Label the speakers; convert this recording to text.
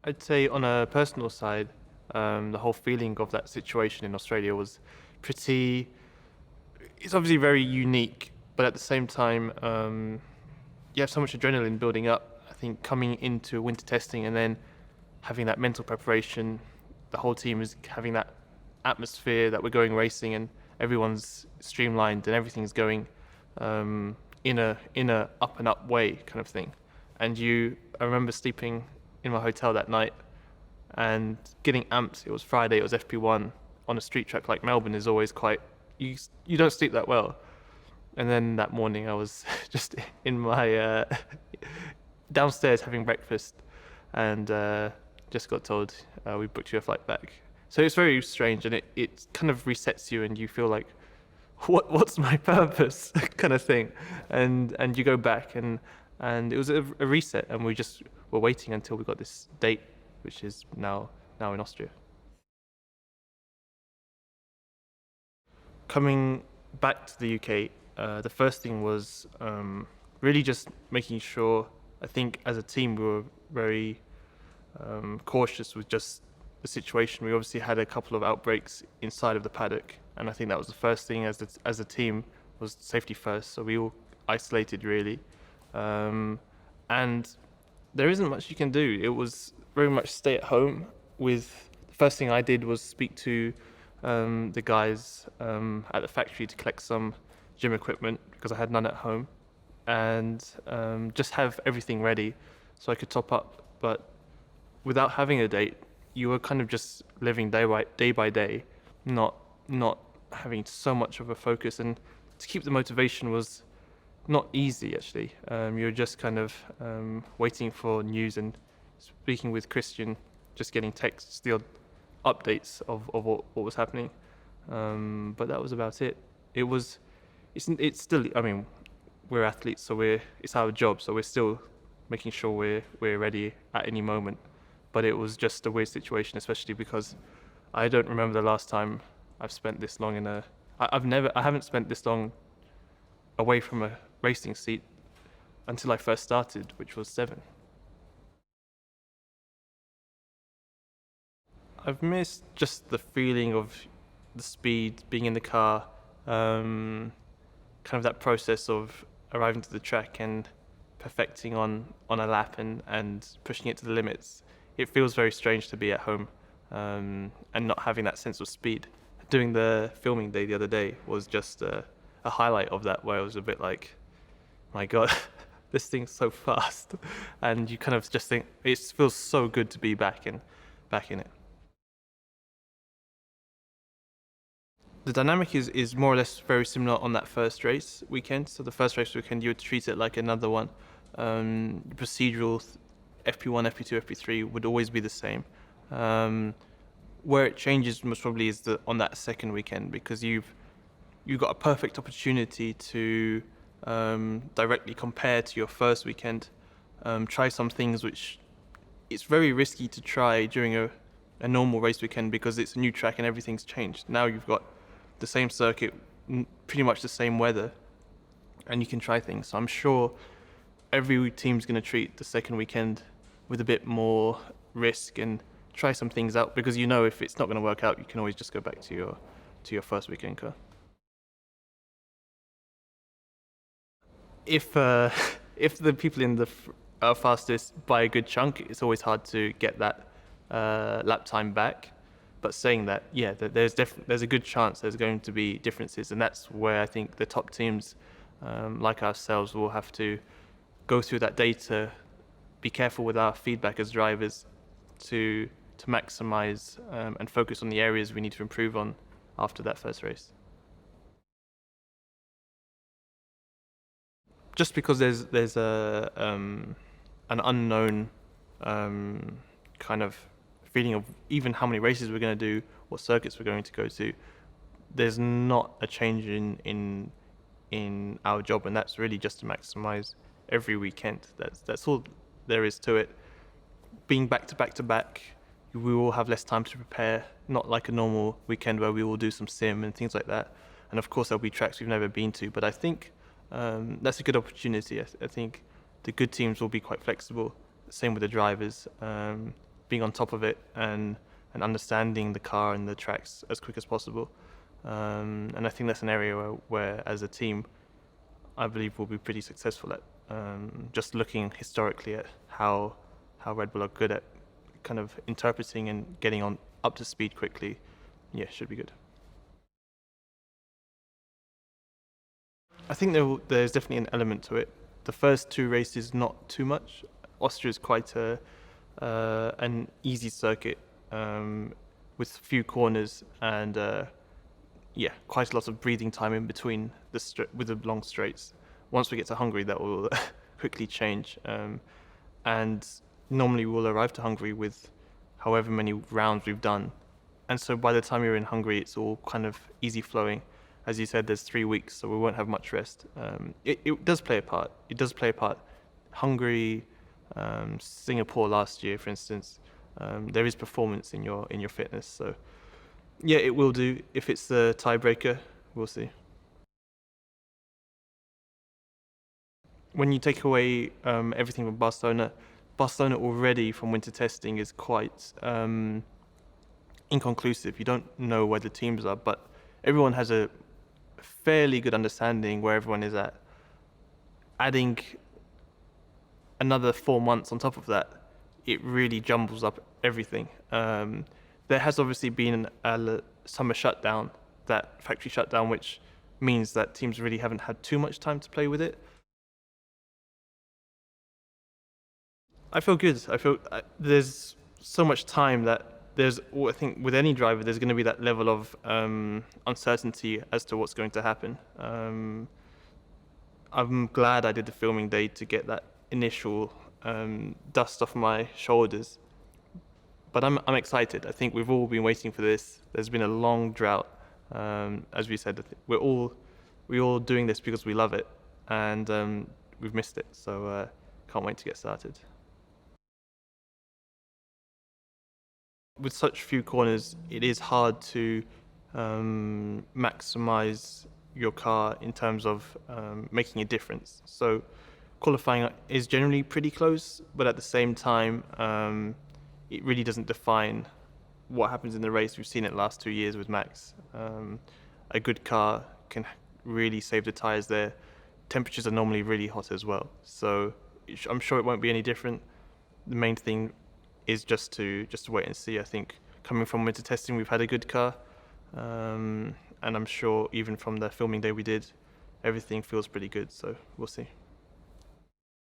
Speaker 1: I'd say on a personal side, the whole feeling of that situation in Australia was pretty. It's obviously very unique, but at the same time, you have so much adrenaline building up. I think coming into winter testing and then having that mental preparation, the whole team is having that atmosphere that we're going racing and everyone's streamlined and everything's going in a up and up way kind of thing. I remember sleeping in my hotel that night and getting amped. It was Friday. It was FP1 on a street track like Melbourne is always quite. You don't sleep that well. And then that morning I was just in my downstairs having breakfast and just got told we booked you a flight back. So it's very strange and it kind of resets you and you feel like what's my purpose kind of thing. And you go back and it was a reset and we just were waiting until we got this date, which is now in Austria. Coming back to the UK, the first thing was really just making sure. I think as a team we were very cautious with just the situation. We obviously had a couple of outbreaks inside of the paddock, and I think that was the first thing as a team was safety first. So we all isolated really, and there isn't much you can do. It was very much stay at home. With the first thing I did was speak to the guys at the factory to collect some gym equipment because I had none at home, and just have everything ready so I could top up. But without having a date, you were kind of just living day by day, not having so much of a focus. And to keep the motivation was not easy actually. You were just kind of waiting for news and speaking with Christian, just getting texts, the updates of what was happening. But that was about it. It's still. I mean, we're athletes, so it's our job. So we're still making sure we're ready at any moment. But it was just a weird situation, especially because I don't remember the last time I've spent this long in a. I haven't spent this long away from a racing seat until I first started, which was 7. I've missed just the feeling of the speed, being in the car, kind of that process of arriving to the track and perfecting on a lap and pushing it to the limits. It feels very strange to be at home and not having that sense of speed. Doing the filming day the other day was just a highlight of that, where I was a bit like, my God, this thing's so fast. And you kind of just think, it feels so good to be back in it. The dynamic is more or less very similar on that first race weekend. So the first race weekend, you would treat it like another one. Procedural FP1, FP2, FP3 would always be the same. Where it changes most probably is on that second weekend, because you've got a perfect opportunity to directly compare to your first weekend. Try some things which it's very risky to try during a normal race weekend because it's a new track and everything's changed. Now you've got the same circuit, pretty much the same weather, and you can try things. So I'm sure every team's going to treat the second weekend with a bit more risk and try some things out, because you know if it's not going to work out, you can always just go back to your first weekend car. If the people in the fastest by a good chunk, it's always hard to get that lap time back. But saying that, yeah, there's a good chance there's going to be differences, and that's where I think the top teams, like ourselves, will have to go through that data, be careful with our feedback as drivers, to maximise and focus on the areas we need to improve on after that first race. Just because there's an unknown kind of feeling of even how many races we're going to do, what circuits we're going to go to, there's not a change in our job, and that's really just to maximise every weekend. That's all there is to it. Being back to back, we will have less time to prepare, not like a normal weekend where we will do some sim and things like that. And of course there'll be tracks we've never been to, but I think that's a good opportunity. I think the good teams will be quite flexible. Same with the drivers. being on top of it and understanding the car and the tracks as quick as possible. And I think that's an area where as a team, I believe we'll be pretty successful at. Just looking historically at how Red Bull are good at kind of interpreting and getting on up to speed quickly, yeah, should be good. I think there's definitely an element to it. The first two races, not too much. Austria is quite an easy circuit with few corners and yeah, quite a lot of breathing time in between with the long straights. Once we get to Hungary, that will quickly change. And normally we'll arrive to Hungary with however many rounds we've done. And so by the time you're in Hungary, it's all kind of easy flowing. As you said, there's 3 weeks, so we won't have much rest. It does play a part. It does play a part. Hungary, Singapore last year, for instance, there is performance in your fitness. So yeah, it will do. If it's the tiebreaker, we'll see. When you take away everything from Barcelona already from winter testing is quite inconclusive. You don't know where the teams are, but everyone has a fairly good understanding where everyone is at. Adding another 4 months on top of that, it really jumbles up everything. There has obviously been a summer shutdown, that factory shutdown, which means that teams really haven't had too much time to play with it. I feel good. I feel there's so much time that I think with any driver, there's going to be that level of uncertainty as to what's going to happen. I'm glad I did the filming day to get that initial dust off my shoulders. But I'm excited. I think we've all been waiting for this. There's been a long drought. As we said, we're all doing this because we love it, and we've missed it. So can't wait to get started. With such few corners, it is hard to maximize your car in terms of making a difference. So qualifying is generally pretty close, but at the same time, it really doesn't define what happens in the race. We've seen it last 2 years with Max. A good car can really save the tyres there. Temperatures are normally really hot as well. So I'm sure it won't be any different. The main thing is just to wait and see. I think coming from winter testing, we've had a good car. And I'm sure even from the filming day we did, everything feels pretty good. So we'll see.